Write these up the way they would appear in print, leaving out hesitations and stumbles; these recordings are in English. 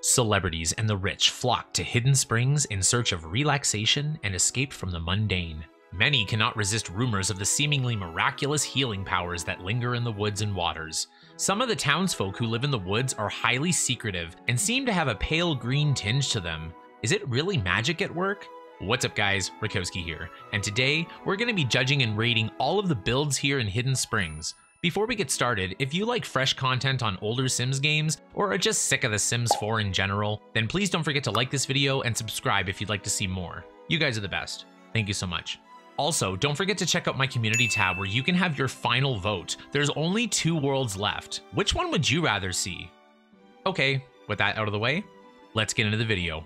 Celebrities and the rich flock to hidden springs in search of relaxation and escape from the mundane. Many cannot resist rumors of the seemingly miraculous healing powers that linger in the woods and waters. Some of the townsfolk who live in the woods are highly secretive and seem to have a pale green tinge to them. Is it really magic at work? What's up guys, Rakowski here, and today we're going to be judging and rating all of the builds here in Hidden Springs. Before we get started, if you like fresh content on older Sims games, or are just sick of The Sims 4 in general, then please don't forget to like this video and subscribe if you'd like to see more. You guys are the best. Thank you so much. Also, don't forget to check out my community tab where you can have your final vote. There's only 2 worlds left. Which one would you rather see? Okay, with that out of the way, let's get into the video.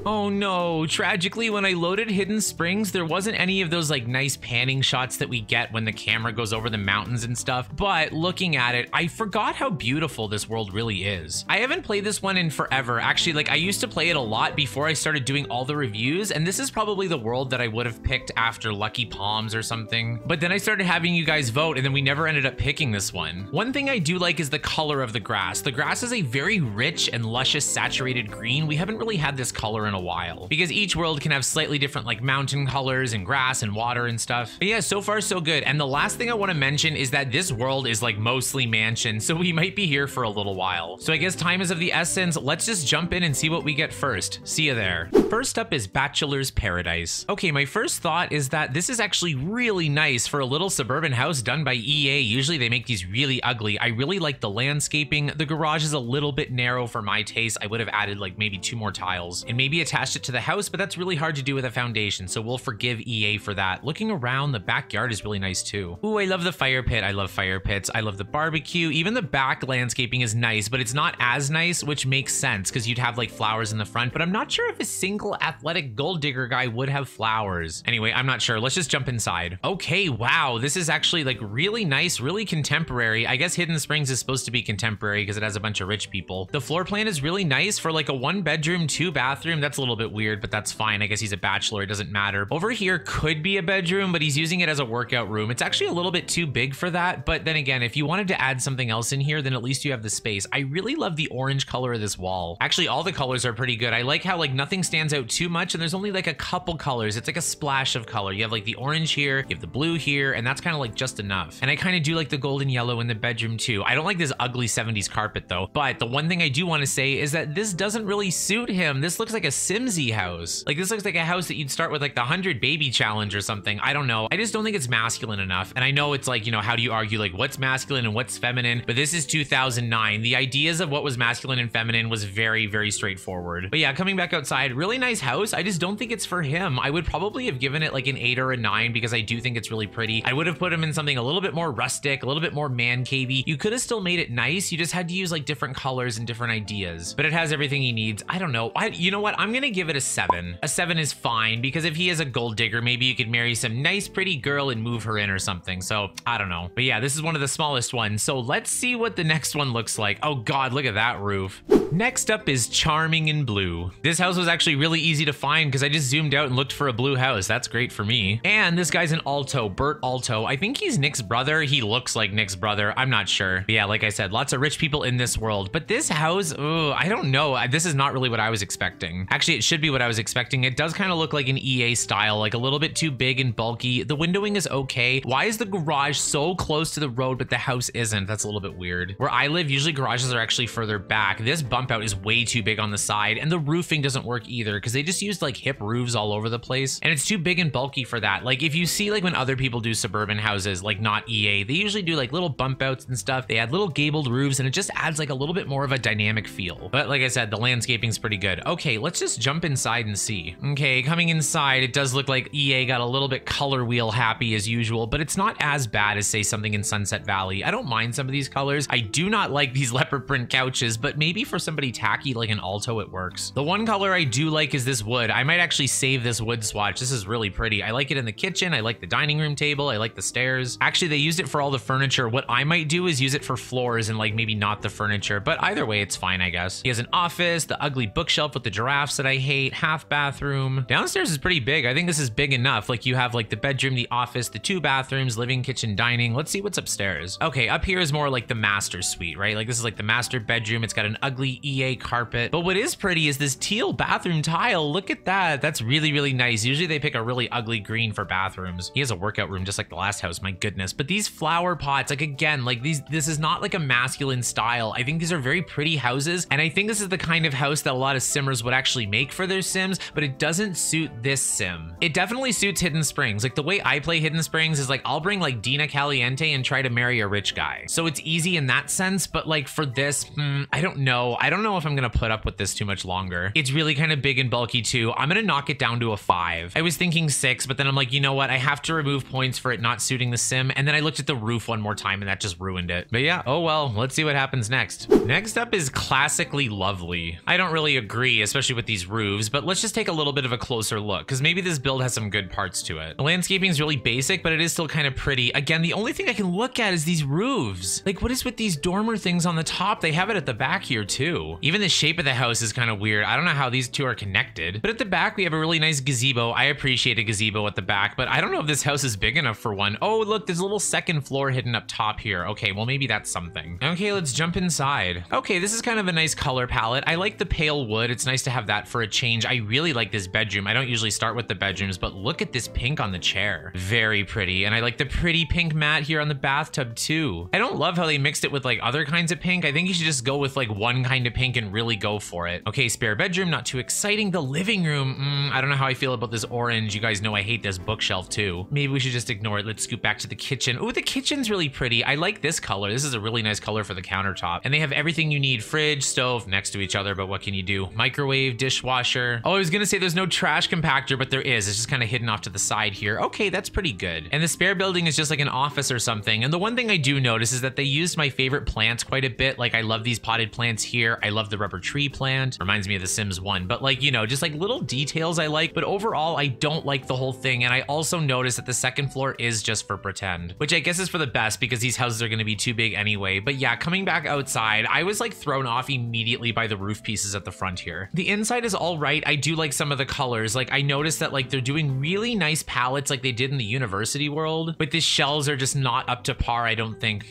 Oh no, tragically when I loaded Hidden Springs, there wasn't any of those like nice panning shots that we get when the camera goes over the mountains and stuff, but looking at it, I forgot how beautiful this world really is. I haven't played this one in forever. Actually, like I used to play it a lot before I started doing all the reviews, and this is probably the world that I would have picked after Lucky Palms or something. But then I started having you guys vote, and then we never ended up picking this one. One thing I do like is the color of the grass. The grass is a very rich and luscious saturated green. We haven't really had this color in a while because each world can have slightly different like mountain colors and grass and water and stuff. But yeah, so far so good. And the last thing I want to mention is that this world is like mostly mansion, so we might be here for a little while. So I guess time is of the essence. Let's just jump in and see what we get first. See you there. First up is Bachelor's Paradise. Okay, my first thought is that this is actually really nice for a little suburban house done by EA. Usually they make these really ugly. I really like the landscaping. The garage is a little bit narrow for my taste. I would have added like maybe 2 more tiles and maybe attached it to the house, but that's really hard to do with a foundation, so we'll forgive EA for that. Looking around, the backyard is really nice too. Ooh, I love the fire pit. I love fire pits. I love the barbecue. Even the back landscaping is nice, but it's not as nice, which makes sense because you'd have like flowers in the front, but I'm not sure if a single athletic gold digger guy would have flowers. Anyway, I'm not sure. Let's just jump inside. Okay, wow, this is actually like really nice, really contemporary. I guess Hidden Springs is supposed to be contemporary because it has a bunch of rich people. The floor plan is really nice for like a 1-bedroom, 2-bathroom. That's a little bit weird, but that's fine. I guess he's a bachelor. It doesn't matter. Over here could be a bedroom, but he's using it as a workout room. It's actually a little bit too big for that. But then again, if you wanted to add something else in here, then at least you have the space. I really love the orange color of this wall. Actually, all the colors are pretty good. I like how like nothing stands out too much and there's only like a couple colors. It's like a splash of color. You have like the orange here, you have the blue here, and that's kind of like just enough. And I kind of do like the golden yellow in the bedroom too. I don't like this ugly 70s carpet though. But the one thing I do want to say is that this doesn't really suit him. This looks like a Simsy house. Like this looks like a house that you'd start with like the 100 baby challenge or something. I don't know. I just don't think it's masculine enough. And I know it's like, you know, how do you argue like what's masculine and what's feminine? But this is 2009. The ideas of what was masculine and feminine was very, very straightforward. But yeah, coming back outside, really nice house. I just don't think it's for him. I would probably have given it like an 8 or a 9 because I do think it's really pretty. I would have put him in something a little bit more rustic, a little bit more man cavey. You could have still made it nice. You just had to use like different colors and different ideas. But it has everything he needs. I don't know. You know what? I'm gonna give it a 7. A 7 is fine because if he is a gold digger, maybe you could marry some nice pretty girl and move her in or something. So I don't know. But yeah, this is one of the smallest ones. So let's see what the next one looks like. Oh God, look at that roof. Next up is Charming in Blue. This house was actually really easy to find because I just zoomed out and looked for a blue house. That's great for me. And this guy's an Alto, Bert Alto. I think he's Nick's brother. He looks like Nick's brother. I'm not sure. But yeah, like I said, lots of rich people in this world. But this house, oh, I don't know. This is not really what I was expecting. Actually, it should be what I was expecting. It does kind of look like an EA style, like a little bit too big and bulky. The windowing is okay. Why is the garage so close to the road, but the house isn't? That's a little bit weird. Where I live, usually garages are actually further back. This bump out is way too big on the side, and the roofing doesn't work either because they just used like hip roofs all over the place, and it's too big and bulky for that. Like if you see like when other people do suburban houses, like not EA, they usually do like little bump outs and stuff. They add little gabled roofs, and it just adds like a little bit more of a dynamic feel. But like I said, the landscaping's pretty good. Okay, let's just jump inside and see. Okay, coming inside, it does look like EA got a little bit color wheel happy as usual, but it's not as bad as say something in Sunset Valley. I don't mind some of these colors. I do not like these leopard print couches, but maybe for somebody tacky like an Alto, it works. The one color I do like is this wood. I might actually save this wood swatch. This is really pretty. I like it in the kitchen. I like the dining room table. I like the stairs. Actually, they used it for all the furniture. What I might do is use it for floors and like maybe not the furniture, but either way, it's fine, I guess. He has an office, the ugly bookshelf with the giraffe that I hate. Half bathroom. Downstairs is pretty big. I think this is big enough. Like you have like the bedroom, the office, the 2 bathrooms, living, kitchen, dining. Let's see what's upstairs. Okay, up here is more like the master suite, right? Like this is like the master bedroom. It's got an ugly EA carpet. But what is pretty is this teal bathroom tile. Look at that. That's really, really nice. Usually they pick a really ugly green for bathrooms. He has a workout room just like the last house, my goodness. But these flower pots, like again, like this is not like a masculine style. I think these are very pretty houses. And I think this is the kind of house that a lot of simmers would actually make for their sims, but it doesn't suit this sim. It definitely suits Hidden Springs. Like the way I play Hidden Springs is like, I'll bring like Dina Caliente and try to marry a rich guy. So it's easy in that sense, but like for this, I don't know. I don't know if I'm gonna put up with this too much longer. It's really kind of big and bulky too. I'm gonna knock it down to a 5. I was thinking 6, but then I'm like, you know what? I have to remove points for it not suiting the sim. And then I looked at the roof one more time and that just ruined it. But yeah, oh well, let's see what happens next. Next up is classically lovely. I don't really agree, especially with these roofs, but let's just take a little bit of a closer look because maybe this build has some good parts to it. The landscaping is really basic, but it is still kind of pretty. Again, the only thing I can look at is these roofs. Like what is with these dormer things on the top? They have it at the back here too. Even the shape of the house is kind of weird. I don't know how these two are connected, but at the back we have a really nice gazebo. I appreciate a gazebo at the back, but I don't know if this house is big enough for one. Oh, look, there's a little second floor hidden up top here. Okay, well maybe that's something. Okay, let's jump inside. Okay, this is kind of a nice color palette. I like the pale wood. It's nice to have that for a change. I really like this bedroom. I don't usually start with the bedrooms, but look at this pink on the chair. Very pretty. And I like the pretty pink mat here on the bathtub too. I don't love how they mixed it with like other kinds of pink. I think you should just go with like one kind of pink and really go for it. Okay, spare bedroom, not too exciting. The living room, I don't know how I feel about this orange. You guys know I hate this bookshelf too. Maybe we should just ignore it. Let's scoot back to the kitchen. Oh, the kitchen's really pretty. I like this color. This is a really nice color for the countertop. And they have everything you need. Fridge, stove next to each other, but what can you do? Microwave, dishwasher. Oh, I was gonna say there's no trash compactor, but there is. It's just kind of hidden off to the side here. Okay, that's pretty good. And the spare building is just like an office or something. And the one thing I do notice is that they used my favorite plants quite a bit. Like I love these potted plants here. I love the rubber tree plant. Reminds me of The Sims 1, but like, you know, just like little details I like, but overall I don't like the whole thing. And I also noticed that the second floor is just for pretend, which I guess is for the best because these houses are going to be too big anyway. But yeah, coming back outside, I was like thrown off immediately by the roof pieces at the front here. The inside is all right. I do like some of the colors. Like I noticed that like they're doing really nice palettes like they did in the university world, but the shells are just not up to par, I don't think.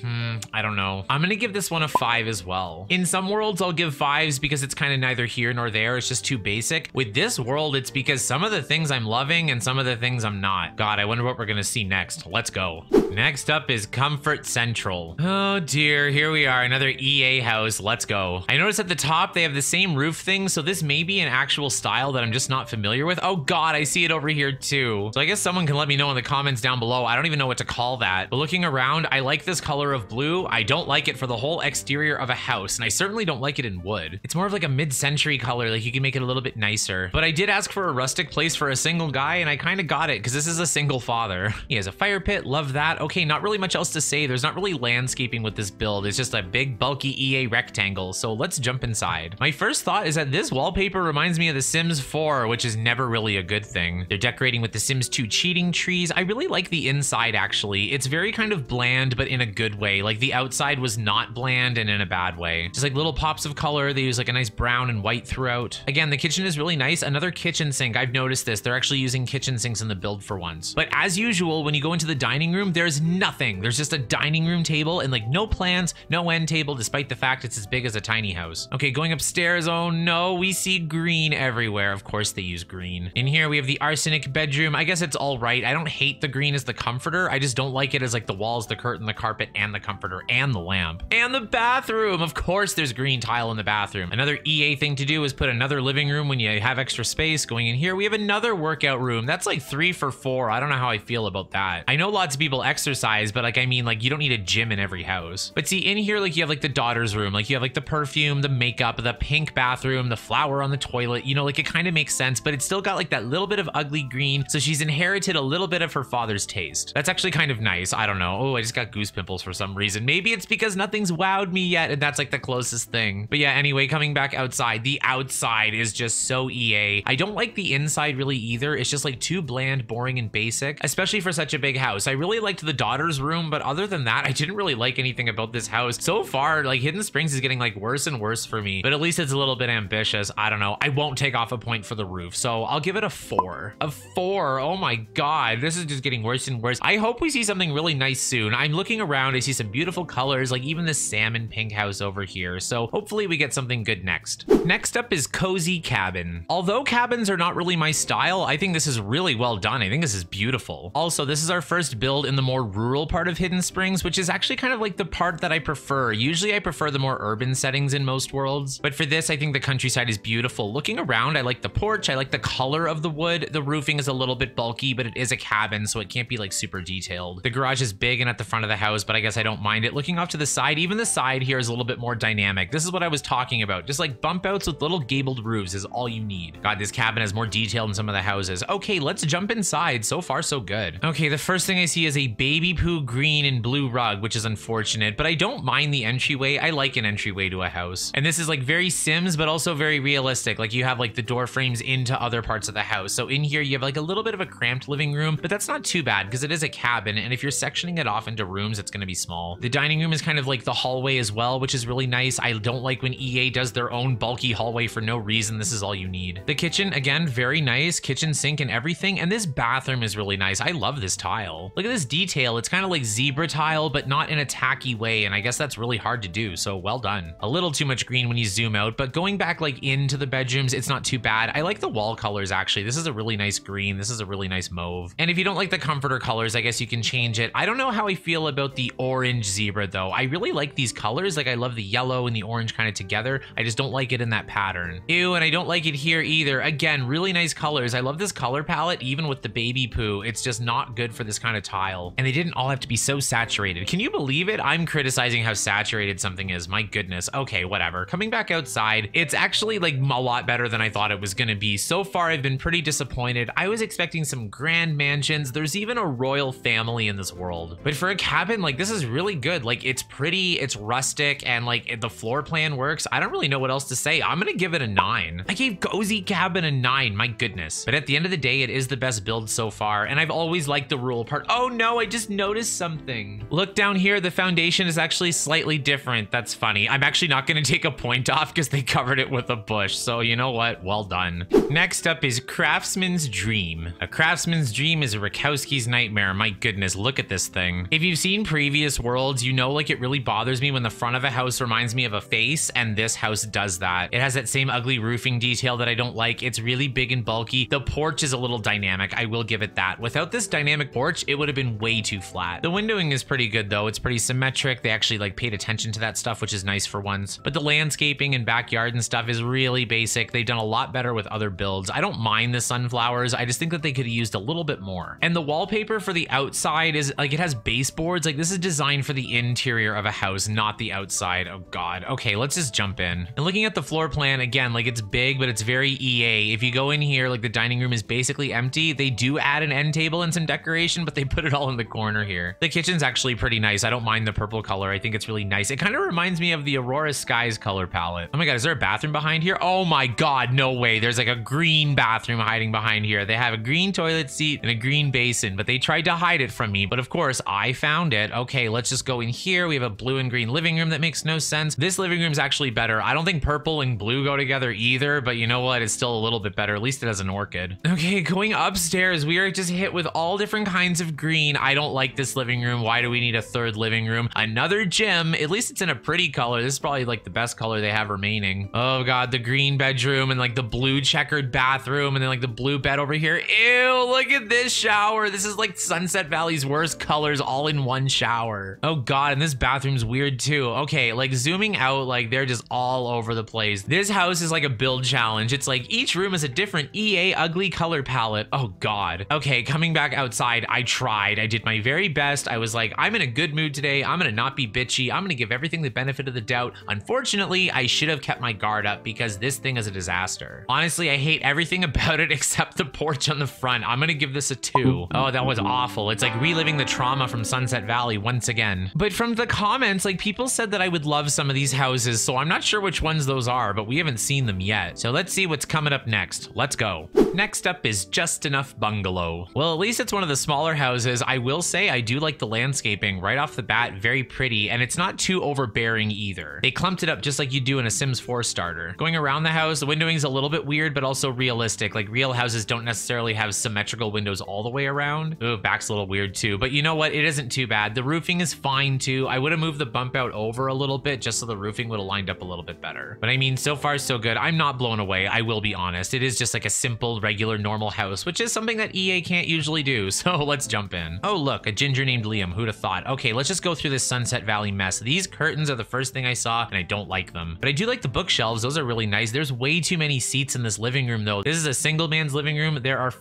I don't know. I'm gonna give this one a 5 as well. In some worlds, I'll give 5s because it's kind of neither here nor there. It's just too basic. With this world, it's because some of the things I'm loving and some of the things I'm not. God, I wonder what we're gonna see next. Let's go. Next up is Comfort Central. Oh dear, here we are, another EA house. Let's go. I noticed at the top they have the same roof thing, so this may be an actual style that I'm just not familiar with. Oh God, I see it over here too. So I guess someone can let me know in the comments down below. I don't even know what to call that. But looking around, I like this color of blue. I don't like it for the whole exterior of a house, and I certainly don't like it in wood. It's more of like a mid-century color, like you can make it a little bit nicer. But I did ask for a rustic place for a single guy, and I kind of got it because this is a single father. He has a fire pit, love that. Okay, not really much else to say. There's not really landscaping with this build. It's just a big bulky EA rectangle. So let's jump inside. My first thought is that this wallpaper reminds me of The Sims 4, which is never really a good thing. They're decorating with The Sims 2 cheating trees. I really like the inside actually. It's very kind of bland, but in a good way. Like the outside was not bland and in a bad way. Just like little pops of color. They use like a nice brown and white throughout. Again, the kitchen is really nice. Another kitchen sink. I've noticed this. They're actually using kitchen sinks in the build for once. But as usual, when you go into the dining room, there's nothing. There's just a dining room table and like no plans, no end table, despite the fact it's as big as a tiny house. Okay, going upstairs. Oh no, we see green everywhere. Of course they use green. In here, we have the arsenic bedroom. I guess it's all right. I don't hate the green as the comforter. I just don't like it as like the walls, the curtain, the carpet, and the comforter, and the lamp. And the bathroom. Of course there's green tile in the bathroom. Another EA thing to do is put another living room when you have extra space. Going in here, we have another workout room. That's like 3 for 4. I don't know how I feel about that. I know lots of people exercise, but like, I mean, like you don't need a gym in every house. But see, in here, like you have like the daughter's room, like you have like the perfume, the makeup, the pink bathroom, the flower on the toilet, you know, like it kind of makes sense, but it's still got like that little bit of ugly green. So she's inherited a little bit of her father's taste. That's actually kind of nice. I don't know. Oh, I just got goose pimples for some reason. Maybe it's because nothing's wowed me yet, and that's like the closest thing. But yeah, anyway, coming back outside, the outside is just so EA. I don't like the inside really either. It's just like too bland, boring, and basic, especially for such a big house. I really liked the daughter's room, but other than that, I didn't really like anything about this house. So far, like Hidden Springs is getting like worse and worse for me, but at least it's a little bit ambitious. I don't know. I won't take off a point for the roof. So I'll give it a 4. A 4. Oh my God, this is just getting worse and worse. I hope we see something really nice soon. I'm looking around, I see some beautiful colors, like even this salmon pink house over here. So hopefully we get something good next. Next up is Cozy Cabin. Although cabins are not really my style, I think this is really well done. I think this is beautiful. Also, this is our first build in the more rural part of Hidden Springs, which is actually kind of like the part that I prefer. Usually I prefer the more urban settings in most worlds, but for this, I think the countryside is beautiful. Looking around, I like the porch, I like the color of the wood. The roofing is a little bit bulky, but it is a cabin, so it can't be like super detailed. The garage is big and at the front of the house, but I guess I don't mind it. Looking off to the side, even the side here is a little bit more dynamic. This is what I was talking about. Just like bump outs with little gabled roofs is all you need. God, this cabin has more detail than some of the houses. Okay, let's jump inside. So far, so good. Okay, the first thing I see is a baby poo green and blue rug, which is unfortunate, but I don't mind the entryway. I like an entryway to a house. And this is like very Sims, but also very realistic. Like you have like the door frames into other parts of the house. So in here, you have like a little bit of a cramped living room, but that's not too bad because it is a cabin. And if you're sectioning it off into rooms, it's going to be small. The dining room is kind of like the hallway as well, which is really nice. I don't like when EA does their own bulky hallway for no reason. This is all you need. The kitchen, again, very nice. Kitchen sink and everything. And this bathroom is really nice. I love this tile. Look at this detail. It's kind of like zebra tile, but not in a tacky way. And I guess that's really hard to do. So well done. A little too much green when you zoom out, but going back like into the bedrooms, it's not too bad. I like the wall colors actually. This is a really nice green. This is a really nice mauve. And if you don't like the comforter colors, I guess you can change it. I don't know how I feel about the orange zebra though. I really like these colors. Like I love the yellow and the orange kind of together. I just don't like it in that pattern. Ew, and I don't like it here either. Again, really nice colors. I love this color palette, even with the baby poo. It's just not good for this kind of tile. And they didn't all have to be so saturated. Can you believe it? I'm criticizing how saturated something is. My goodness. Okay, whatever. Coming back outside, it's actually like a lot better than I thought it was gonna be. So far, I've been pretty disappointed. I was expecting some grand mansions. There's even a royal family in this world. But for a cabin, like this is really good. Like it's pretty, it's rustic, and like the floor plan works. I don't really know what else to say. I'm gonna give it a 9. I gave Cozy Cabin a 9, my goodness. But at the end of the day, it is the best build so far, and I've always liked the rural part. Oh no, I just noticed something. Look down here, the foundation is actually slightly different. That's funny. I'm actually not gonna take a point off because they covered it with a bush, so you know what? Well done. Next up is Craftsman's Dream. A Craftsman's Dream is a Rakowski's nightmare. My goodness, look at this thing. If you've seen previous worlds, you know like it really bothers me when the front of a house reminds me of a face, and this house does that. It has that same ugly roofing detail that I don't like. It's really big and bulky. The porch is a little dynamic. I will give it that. Without this dynamic porch, it would have been way too flat. The windowing is pretty good though. It's pretty symmetric. They actually like paid attention to that stuff, which is nice for once. But the landscaping and backyard and stuff is really basic. They've done a lot better with other builds. I don't mind the sunflowers. I just think that they could have used a little bit more. And the wallpaper for the outside is like, it has baseboards. Like this is designed for the interior of a house, not the outside. Oh God. Okay, let's just jump in. And looking at the floor plan, again, like it's big, but it's very EA. If you go in here, like the dining room is basically empty. They do add an end table and some decoration, but they put it all in the corner here. The kitchen's actually pretty nice. I don't mind the purple color. I think it's really nice. It kind of reminds me of the Aurora Skies color palette. Oh my God, is there a bathroom behind here? Oh my God, no way. There's like a green bathroom hiding behind here. They have a green toilet seat and a green basin, but they tried to hide it from me. But of course, I found it. Okay, let's just go in here. We have a blue and green living room that makes no sense. This living room's actually better. I don't think purple and blue go together either, but you know what? It's still a little bit better. At least it has an orchid. Okay, going upstairs, we are just hit with all different kinds of green. I don't like this living room. Why do we need a third living room? Another gym. At least it's in a pretty color. This is probably like the best color they have remaining. Oh God, the green bedroom and like the blue checkered bathroom and then like the blue bed over here. Ew, look at this shower. This is like Sunset Valley's worst colors all in one shower. Oh God, and this bathroom's weird too. Okay, like zooming out, like they're just all over the place. This house is like a build challenge. It's like each room is a different EA ugly color palette. Oh God. Okay, coming back outside, I tried. I did my very best. I was like, I'm in a good mood today. I'm gonna not be bitchy. I'm gonna give everything the benefit of the doubt. Unfortunately, I should have kept my guard up because this thing is a disaster. Honestly, I hate everything about it except the porch on the front. I'm gonna give this a 2. Oh, that was awful. It's like reliving the trauma from Sunset Valley once again. But from the comments, like people said that I would love some of these houses, so I'm not sure which ones those are, but we haven't seen them yet. So let's see what's coming up next. Let's go. Next up is Just Enough Bungalow. Well, at least it's one of the smaller houses. I will say I do like the landscaping right off the bat, very pretty, and it's not too overbearing either. They clumped it up just like you do in a Sims 4 starter. Going around the house, house. The windowing is a little bit weird, but also realistic. Like real houses don't necessarily have symmetrical windows all the way around. Ooh, back's a little weird too, but you know what? It isn't too bad. The roofing is fine too. I would have moved the bump out over a little bit just so the roofing would have lined up a little bit better. But I mean, so far so good. I'm not blown away. I will be honest. It is just like a simple, regular, normal house, which is something that EA can't usually do. So let's jump in. Oh, look, a ginger named Liam. Who'd have thought? Okay, let's just go through this Sunset Valley mess. These curtains are the first thing I saw, and I don't like them. But I do like the bookshelves. Those are really nice. There's way too many seats in this living room, though. This is a single man's living room. There are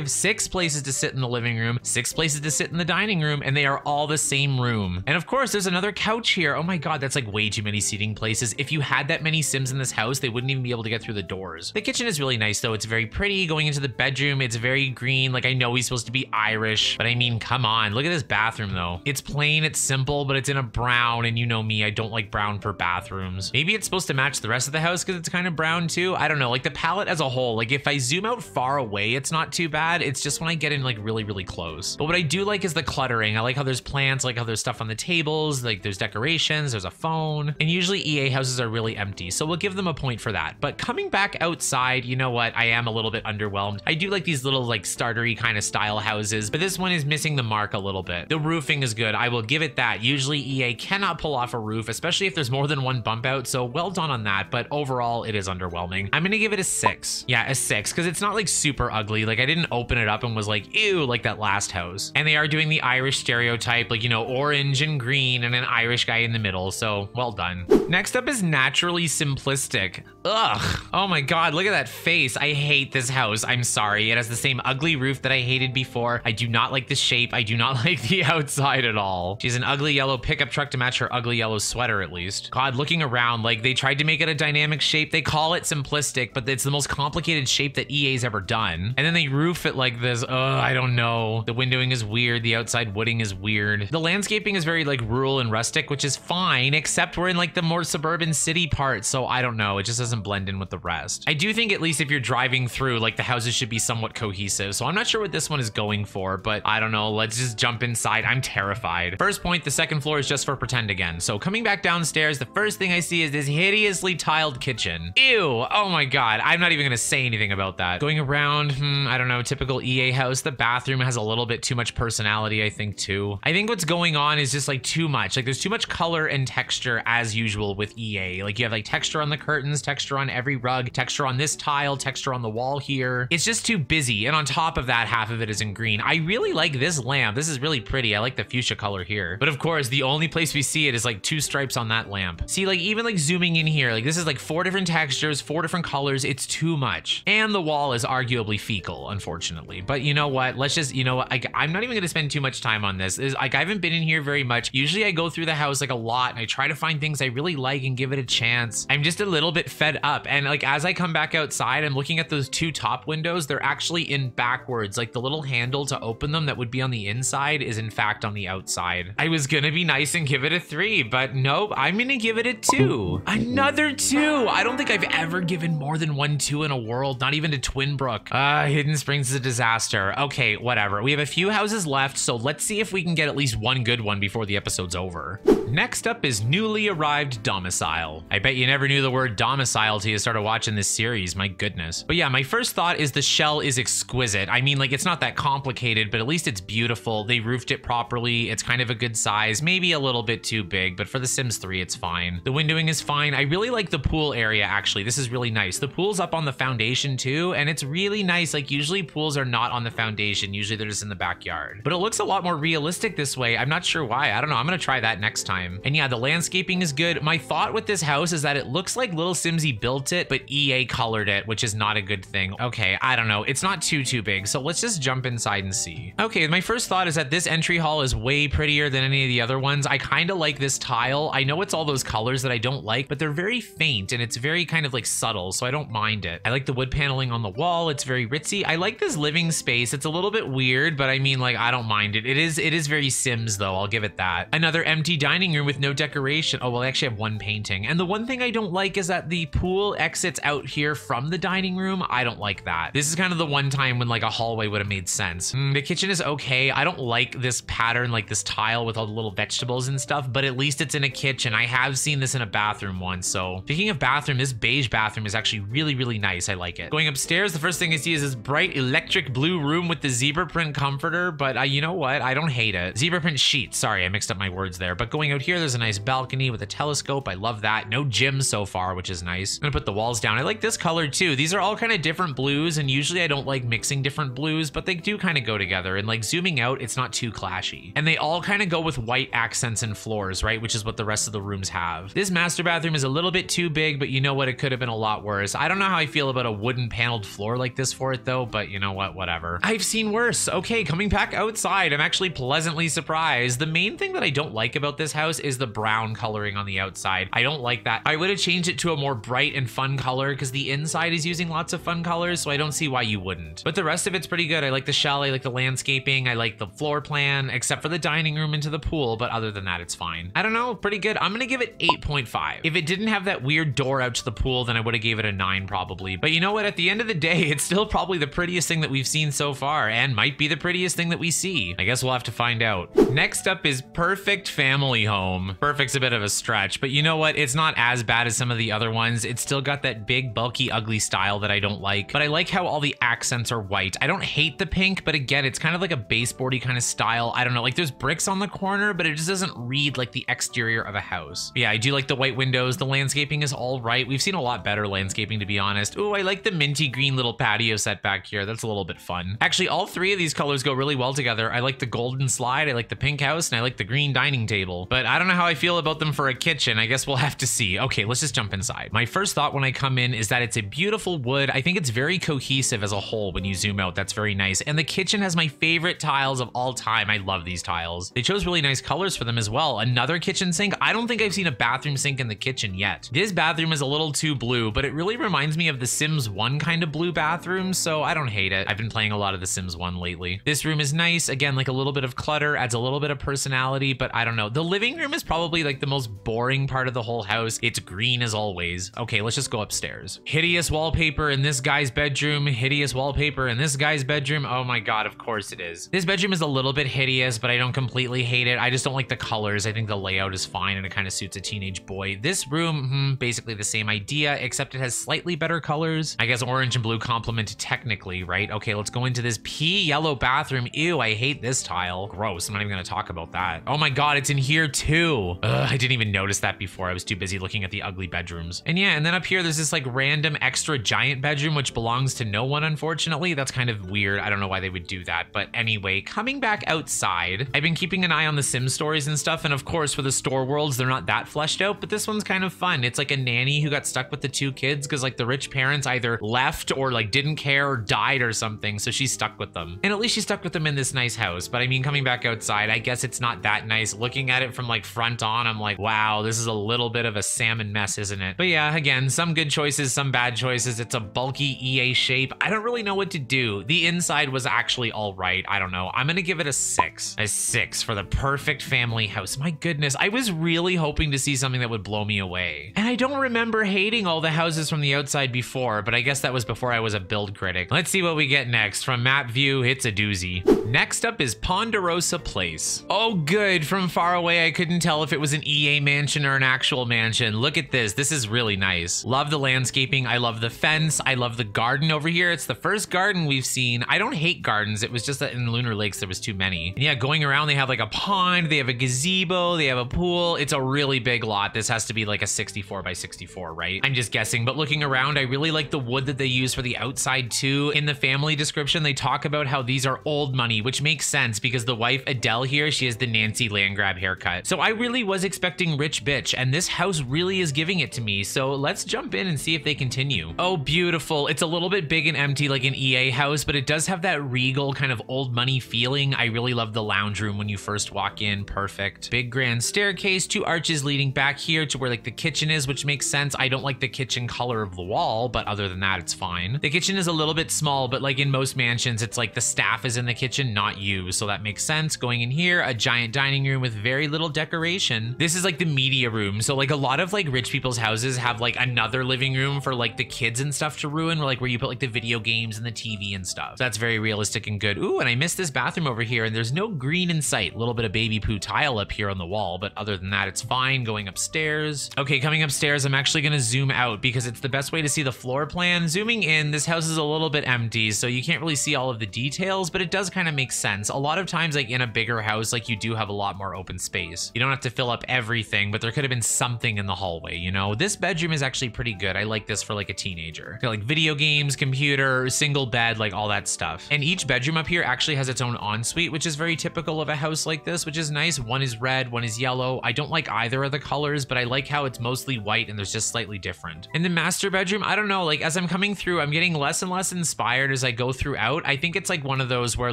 6 places to sit in the living room, 6 places to sit in the dining room, and they are all the same room. And of course, there's another couch here. Oh my God, that's like way too many seating places. If you had that many Sims in this house, they wouldn't even be able to get through the doors. The kitchen is really nice, though. It's very pretty. Going into the bedroom, it's very green. Like, I know he's supposed to be Irish, but I mean, come on. Look at this bathroom, though. It's plain, it's simple, but it's in a brown, and you know me, I don't like brown for bathrooms. Maybe it's supposed to match the rest of the house because it's kind of brown too. I don't know. Like the palette as a whole, like if I zoom out far away, it's not too bad. It's just when I get in like really, really close. But what I do like is the cluttering. I like how there's plants, I like how there's stuff on the tables, like there's decorations, there's a phone, and usually EA houses are really empty. So we'll give them a point for that. But coming back outside, you know what? I am a little bit underwhelmed. I do like these little like startery kind of style houses, but this one is missing the mark a little bit. The roofing is good. I will give it that. Usually EA cannot pull off a roof, especially if there's more than one bump out. So well done on that. But overall, it is underwhelming. I'm going to give it a 6. Yeah, a 6, because it's not like super ugly. Like I didn't open it up and was like, ew, like that last house. And they are doing the Irish stereotype, like, you know, orange and green and an Irish guy in the middle. So well done. Next up is Naturally Simplistic. Ugh. Oh my God, look at that face. I hate this house. I'm sorry. It has the same ugly roof that I hated before. I do not like the shape. I do not like the outside at all. She's an ugly yellow pickup truck to match her ugly yellow sweater, at least. God, looking around, like they tried to make it a dynamic shape. They call it simplistic, but it's the most complicated shape that EA's ever done. And then they roof it like this. I don't know. The windowing is weird. The outside wooding is weird. The landscaping is very like rural and rustic, which is fine, except we're in like the more suburban city part. So I don't know. It just doesn't blend in with the rest. I do think at least if you're driving through, like the houses should be somewhat cohesive. So I'm not sure what this one is going for, but I don't know. Let's just jump inside. I'm terrified. First point, the second floor is just for pretend again. So coming back downstairs, the first thing I see is this hideously tiled kitchen. Ew. Oh my God. I'm not even going to say anything about that. Going around, I don't know, typical EA house. The bathroom has a little bit too much personality, I think, too. I think what's going on is just like too much. Like there's too much color and texture as usual with EA. Like you have like texture on the curtains, texture on every rug, texture on this tile, texture on the wall here. It's just too busy. And on top of that, half of it is in green. I really like this lamp. This is really pretty. I like the fuchsia color here. But of course, the only place we see it is like 2 stripes on that lamp. See, like even like zooming in here, like this is like 4 different textures, 4 different colors. It's too much. And the wall is arguably fecal, unfortunately. But you know what? Let's just, you know what? I'm not even going to spend too much time on this. Like I haven't been in here very much. Usually I go through the house like a lot and I try to find things I really like and give it a chance. I'm just a little bit fed up. And like as I come back outside, I'm looking at those 2 top windows. They're actually in backwards. Like the little handle to open them that would be on the inside is in fact on the outside. I was gonna be nice and give it a 3, but nope, I'm gonna give it a 2. Another 2. I don't think I've ever given more than 1 2 in a world, not even to Twinbrook. Hidden Springs is a disaster. Okay, whatever. We have a few houses left, so let's see if we can get at least one good one before the episode's over. Next up is newly arrived Domicile. I bet you never knew the word domicile till you started watching this series, my goodness. But yeah, my first thought is the shell is exquisite. I mean, like it's not that complicated, but at least it's beautiful. They roofed it properly. It's kind of a good size, maybe a little bit too big, but for The Sims 3, it's fine. The windowing is fine. I really like the pool area, actually. This is really nice. The pool's up on the foundation too, and it's really nice. Like usually pools are not on the foundation. Usually they're just in the backyard, but it looks a lot more realistic this way. I'm not sure why. I don't know. I'm gonna try that next time. And yeah, the landscaping is good. My thought with this house is that it looks like Little Simsy built it, but EA colored it, which is not a good thing. Okay, I don't know. It's not too big, so let's just jump inside and see. Okay, my first thought is that this entry hall is way prettier than any of the other ones. I kind of like this tile. I know it's all those colors that I don't like, but they're very faint and it's very kind of like subtle, so I don't mind it. I like the wood paneling on the wall. It's very ritzy. I like this living space. It's a little bit weird, but I mean, like, I don't mind it. It is very Sims though. I'll give it that. Another empty dining room with no decoration. Oh, well, I actually have one painting. And the one thing I don't like is that the pool exits out here from the dining room. I don't like that. This is kind of the one time when like a hallway would have made sense. The kitchen is okay. I don't like this pattern, like this tile with all the little vegetables and stuff, but at least it's in a kitchen. I have seen this in a bathroom once. So speaking of bathroom, this beige bathroom is actually really, really nice. I like it. Going upstairs, the first thing I see is this bright electric blue room with the zebra print comforter, but you know what? I don't hate it. Zebra print sheet. Sorry, I mixed up my words there. But going out here, there's a nice balcony with a telescope. I love that. No gym so far, which is nice. I'm gonna put the walls down. I like this color too. These are all kind of different blues, and usually I don't like mixing different blues, but they do kind of go together. And like zooming out, it's not too clashy. And they all kind of go with white accents and floors, right? Which is what the rest of the rooms have. This master bathroom is a little bit too big, but you know what? It could have been a lot worse. I don't know how I feel about a wooden paneled floor like this for it though, but you know what? Whatever. I've seen worse. Okay, coming back outside, I'm actually pleasantly surprised. The main thing that I don't like about this house is the brown coloring on the outside. I don't like that. I would have changed it to a more bright and fun color because the inside is using lots of fun colors, so I don't see why you wouldn't. But the rest of it's pretty good. I like the shell, I like the landscaping, I like the floor plan, except for the dining room into the pool, but other than that, it's fine. I don't know, pretty good. I'm gonna give it 8.5. If it didn't have that weird door out to the pool, then I would have gave it a 9 probably. But you know what? At the end of the day, it's still probably the prettiest thing that we've seen so far, and might be the prettiest thing that we see. I guess we'll have to find out. Next up is Perfect Family Home. Perfect's a bit of a stretch, but you know what? It's not as bad as some of the other ones. It's still got that big, bulky, ugly style that I don't like, but I like how all the accents are white. I don't hate the pink, but again, it's kind of like a baseboardy kind of style. I don't know, like there's bricks on the corner, but it just doesn't read like the exterior of a house. But yeah, I do like the white windows. The landscaping is all right. We've seen a lot better landscaping, to be honest. Ooh, I like the minty green little patio set back here. That's a little bit fun. Actually, all three of these colors go really well together. I like the golden slide, I like the pink house, and I like the green dining table. But I don't know how I feel about them for a kitchen. I guess we'll have to see. Okay, let's just jump inside. My first thought when I come in is that it's a beautiful wood. I think it's very cohesive as a whole when you zoom out. That's very nice. And the kitchen has my favorite tiles of all time. I love these tiles. They chose really nice colors for them as well. Another kitchen sink. I don't think I've seen a bathroom sink in the kitchen yet. This bathroom is a little too blue, but it really reminds me of the Sims 1 kind of blue bathroom, so I don't hate it. I've been playing a lot of the Sims 1 lately. This room is nice. Again, like a little bit of clutter, adds a little bit of personality, but I don't know. The living room is probably like the most boring part of the whole house. It's green as always. Okay, let's just go upstairs. Hideous wallpaper in this guy's bedroom. Hideous wallpaper in this guy's bedroom. Oh my God, of course it is. This bedroom is a little bit hideous, but I don't completely hate it. I just don't like the colors. I think the layout is fine and it kind of suits a teenage boy. This room, basically the same idea, except it has slightly better colors. I guess orange and blue complement technically, right? Okay, let's go into this pea yellow bathroom. Ew, I hate this tile. Gross, I'm not even gonna talk about that. Oh my God, it's in here too. Ugh, I didn't even notice that before. I was too busy looking at the ugly bedrooms. And yeah, and then up here, there's this like random extra giant bedroom, which belongs to no one, unfortunately. That's kind of weird. I don't know why they would do that. But anyway, coming back outside, I've been keeping an eye on the Sims stories and stuff. And of course, for the store worlds, they're not that fleshed out, but this one's kind of fun. It's like a nanny who got stuck with the two kids because like the rich parents either left or like didn't care or died or something. So she's stuck with them. And at least she's stuck with them in this nice house. But I mean, coming back outside, I guess it's not that nice. Looking at it from like front on, I'm like, wow, this is a little bit of a salmon mess, isn't it? But yeah, again, some good choices, some bad choices. It's a bulky EA shape. I don't really know what to do. The inside was actually all right. I don't know. I'm gonna give it a 6. A 6 for the perfect family house. My goodness, I was really hoping to see something that would blow me away. And I don't remember hating all the houses from the outside before, but I guess that was before I was a build critic. Let's see what we get next. From map view, it's a doozy. Next up is Ponderosa Place. Oh good, from far away I couldn't tell if it was an EA mansion or an actual mansion. Look at this. This is really nice. Love the landscaping. I love the fence. I love the garden over here. It's the first garden we've seen. I don't hate gardens. It was just that in Lunar Lakes there was too many. And yeah, going around they have like a pond, they have a gazebo, they have a pool. It's a really big lot. This has to be like a 64 by 64, right? I'm just guessing, but looking around, I really like the wood that they use for the outside too. In the family description, they talk about how these are old money, which makes sense because the wife Adele here, she has the Nancy Landgrab haircut. So I really was expecting rich bitch, and this house really is giving it to me. So let's jump in and see if they continue. Oh, beautiful. It's a little bit big and empty like an EA house, but it does have that regal kind of old money feeling. I really love the lounge room when you first walk in. Perfect. Big grand staircase, 2 arches leading back here to where like the kitchen is, which makes sense. I don't like the kitchen color of the wall, but other than that, it's fine. The kitchen is a little bit small, but like in most mansions, it's like the staff is in the kitchen, not you. So that makes sense. Going in here, a giant dining room with very little decoration. This is like the media room. So like a lot of like rich people's houses have like another living room for like the kids and stuff to ruin, like where you put like the video games and the TV and stuff. So that's very realistic and good. Ooh, and I missed this bathroom over here and there's no green in sight. A little bit of baby poo tile up here on the wall, but other than that, it's fine. Going upstairs. Okay, coming upstairs, I'm actually gonna zoom out because it's the best way to see the floor plan. Zooming in, this house is a little bit empty, so you can't really see all of the details, but it does kind of make sense. A lot of times, like in a bigger house, like you do have a lot more open space. You don't have to fill up everything, but there could have been something in the hallway, you know? This bedroom is actually pretty good. I like this for like a teenager. Got like video games, computer, single bed, like all that stuff. And each bedroom up here actually has its own ensuite, which is very typical of a house like this, which is nice. One is red, one is yellow. I don't like either of the colors, but I like how it's mostly white and there's just slightly different. In the master bedroom, I don't know, like as I'm coming through, I'm getting less and less inspired as I go throughout. I think it's like one of those where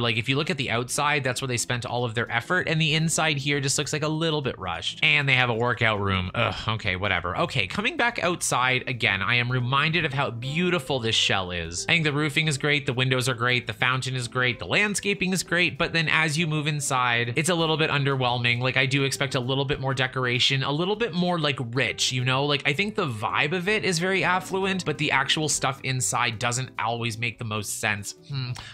like if you look at the outside, that's where they spent all of their effort, and the inside here just looks like a little bit rushed. And they have a workout room. Ugh, okay, whatever. Okay, coming back outside again, I am reminded of how beautiful this shell is. I think the roofing is great, the windows are great, the fountain is great, the landscaping is great, but then as you move inside, it's a little bit underwhelming. Like I do expect a little bit more decoration, a little bit more like rich, you know? Like I think the vibe of it is very affluent, but the actual stuff inside doesn't always make the most sense.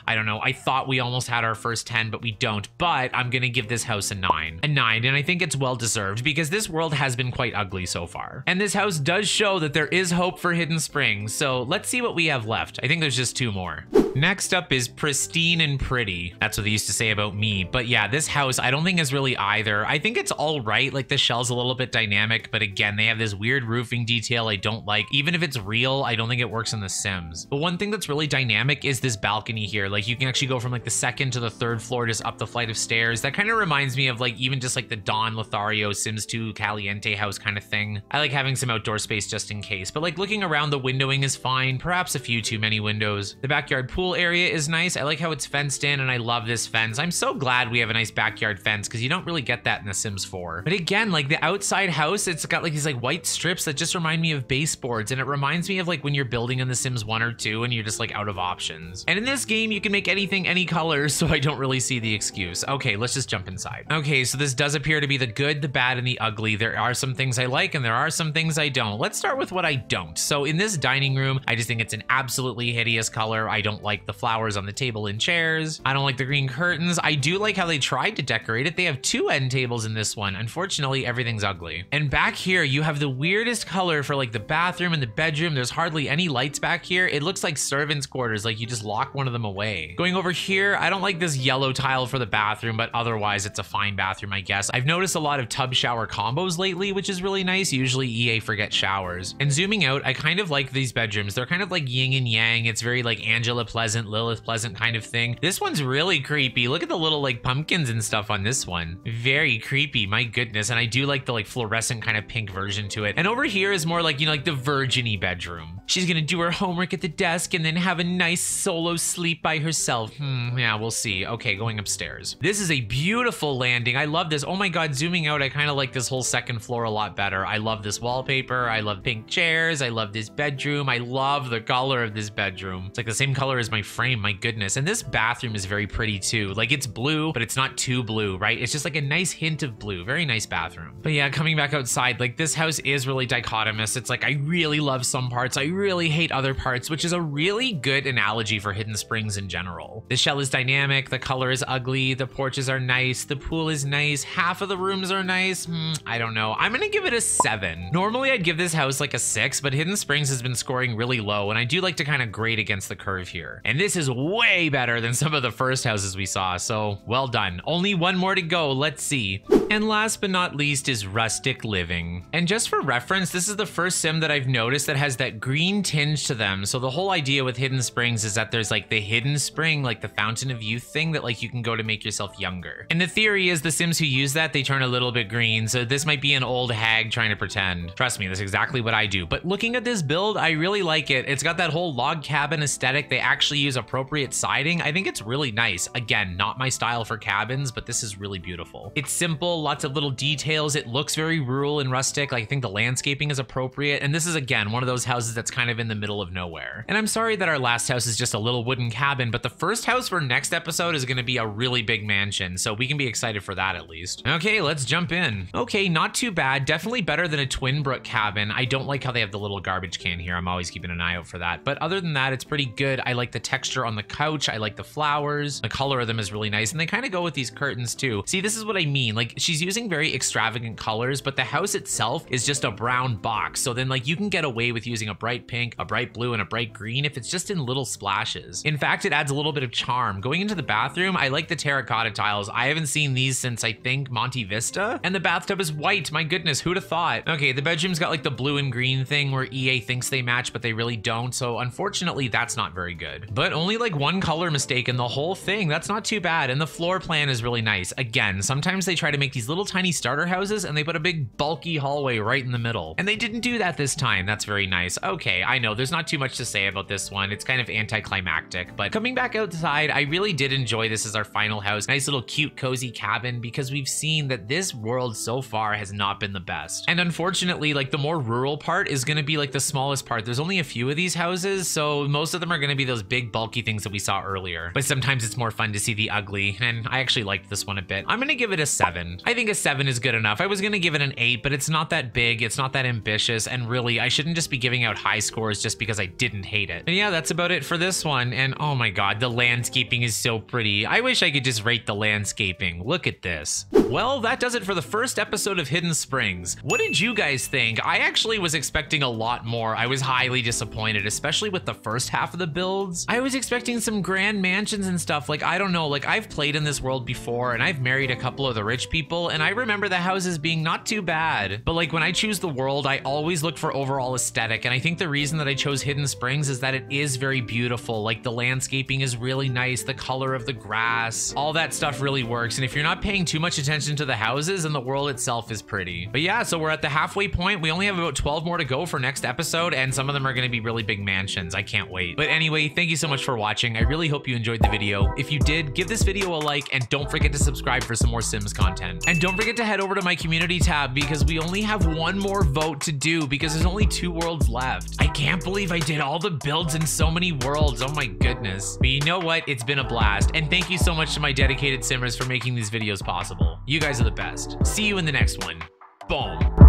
I don't know. I thought we almost had our first 10, but we don't. But I'm gonna give this house a 9. A 9, and I think it's well deserved because this world has been quite ugly so far. And this house does show that there is hope for Hidden Springs, so let's see what we have left. I think there's just 2 more. Next up is Pristine and Pretty. That's what they used to say about me. But yeah, this house I don't think is really either. I think it's all right. Like the shell's a little bit dynamic, but again, they have this weird roofing detail I don't like. Even if it's real, I don't think it works in The Sims. But one thing that's really dynamic is this balcony here. Like you can actually go from like the 2nd to the 3rd floor just up the flight of stairs. That kind of reminds me of like even just like the Don Lothario Sims 2 Caliente house kind of thing. I like having some outdoor space just in case, but like looking around, the windowing is fine, perhaps a few too many windows. The backyard pool area is nice. I like how it's fenced in, and I love this fence. I'm so glad we have a nice backyard fence because you don't really get that in The Sims 4. But again, like the outside house, it's got like these like white strips that just remind me of baseboards, and it reminds me of like when you're building in The Sims 1 or 2 and you're just like out of options. And in this game, you can make anything any color, so I don't really see the excuse. Okay, let's just jump inside. Okay, so this does appear to be the good, the bad, and the ugly. There are some things I like and there are some things I don't. Let's start with what I don't. So in this dining room, I just think it's an absolutely hideous color. I don't like the flowers on the table and chairs. I don't like the green curtains. I do like how they tried to decorate it. They have 2 end tables in this one. Unfortunately, everything's ugly. And back here, you have the weirdest color for like the bathroom and the bedroom. There's hardly any lights back here. It looks like servants' quarters, like you just lock one of them away. Going over here, I don't like this yellow tile for the bathroom, but otherwise it's a fine bathroom, I guess. I've noticed a lot of tub shower combos lately, which is really nice. Usually EA forgets showers. And zooming out, I kind of like these bedrooms. They're kind of like yin and yang. It's very like Angela Pleasant, Lilith Pleasant kind of thing. This one's really creepy. Look at the little like pumpkins and stuff on this one. Very creepy, my goodness. And I do like the like fluorescent kind of pink version to it. And over here is more like, you know, like the virgin-y bedroom. She's gonna do her homework at the desk and then have a nice solo sleep by herself. Yeah, we'll see. Okay, going upstairs. This is a beautiful landing. I love this. Oh my God, zooming out, I kind of like this whole 2nd floor a lot better. I love this wallpaper. I love pink chairs. I love this bedroom. I love the color of this bedroom. It's like the same color as my frame, my goodness. And this bathroom is very pretty too. Like it's blue, but it's not too blue, right? It's just like a nice hint of blue. Very nice bathroom. But yeah, coming back outside, like this house is really dichotomous. It's like, I really love some parts. I really hate other parts, which is a really good analogy for Hidden Springs in general. The shell is dynamic. The color is ugly. The porches are nice. The pool is nice. Half of the rooms are nice. I don't know. I'm gonna give it a 7. Normally I'd give this house like a 6, but Hidden Springs has been scoring really low, and I do like to kind of grade against the curve here. And this is way better than some of the first houses we saw, so well done. Only 1 more to go. Let's see. And last but not least is Rustic Living. And just for reference, this is the first sim that I've noticed that has that green tinge to them. So the whole idea with Hidden Springs is that there's like the hidden spring, like the Fountain of Youth thing that like you can go to make yourself younger. And the theory is the Sims who use that, they turn a little bit green. So this might be an old hag trying to pretend. Trust me, that's exactly what I do. But looking at this build, I really like it. It's got that whole log cabin aesthetic. They actually use appropriate siding. I think it's really nice. Again, not my style for cabins, but this is really beautiful. It's simple, lots of little details. It looks very rural and rustic. Like, I think the landscaping is appropriate. And this is, again, one of those houses that's kind of in the middle of nowhere. And I'm sorry that our last house is just a little wooden cabin, but the first house for next episode is going to be a really big mansion. So we can be excited for that at least. Okay, let's jump in. Okay, not too bad. Definitely better than a Twinbrook cabin. I don't like how they have the little garbage can here. I'm always keeping an eye out for that. But other than that, it's pretty good. I like the texture on the couch. I like the flowers. The color of them is really nice. And they kind of go with these curtains too. See, this is what I mean. Like, she's using very extravagant colors, but the house itself is just a brown box. So then like Like, you can get away with using a bright pink, a bright blue, and a bright green if it's just in little splashes. In fact, it adds a little bit of charm. Going into the bathroom, I like the terracotta tiles. I haven't seen these since, I think, Monte Vista. And the bathtub is white. My goodness, who'd have thought? Okay, the bedroom's got like the blue and green thing where EA thinks they match, but they really don't. So unfortunately, that's not very good. But only like one color mistake in the whole thing. That's not too bad. And the floor plan is really nice. Again, sometimes they try to make these little tiny starter houses and they put a big bulky hallway right in the middle. And they didn't do that this time. That's very nice. Okay, I know there's not too much to say about this one. It's kind of anticlimactic, but coming back outside, I really did enjoy this as our final house. Nice little cute cozy cabin, because we've seen that this world so far has not been the best. And unfortunately, like, the more rural part is going to be like the smallest part. There's only a few of these houses, so most of them are going to be those big bulky things that we saw earlier. But sometimes it's more fun to see the ugly, and I actually liked this one a bit. I'm going to give it a 7. I think a 7 is good enough. I was going to give it an 8, but it's not that big, it's not that ambitious, and really, I shouldn't just be giving out high scores just because I didn't hate it. And yeah, that's about it for this one. And oh my god, the landscaping is so pretty. I wish I could just rate the landscaping. Look at this. Well, that does it for the first episode of Hidden Springs. What did you guys think? I actually was expecting a lot more. I was highly disappointed, especially with the first half of the builds. I was expecting some grand mansions and stuff. Like, I don't know, like, I've played in this world before and I've married a couple of the rich people, and I remember the houses being not too bad. But like, when I choose the world, I always look for overall aesthetic, and I think the reason that I chose Hidden Springs is that it is very beautiful. Like, the landscaping is really nice, the color of the grass, all that stuff really works. And if you're not paying too much attention to the houses, and the world itself is pretty. But yeah, so we're at the halfway point. We only have about 12 more to go for next episode, and some of them are going to be really big mansions. I can't wait. But anyway, thank you so much for watching. I really hope you enjoyed the video. If you did, give this video a like, and don't forget to subscribe for some more Sims content. And don't forget to head over to my community tab, because we only have one more vote to do, because there's only 2 worlds left. I can't believe I did all the builds in so many worlds. Oh my goodness. But you know what? It's been a blast. And thank you so much to my dedicated Simmers for making these videos possible. You guys are the best. See you in the next one. Boom.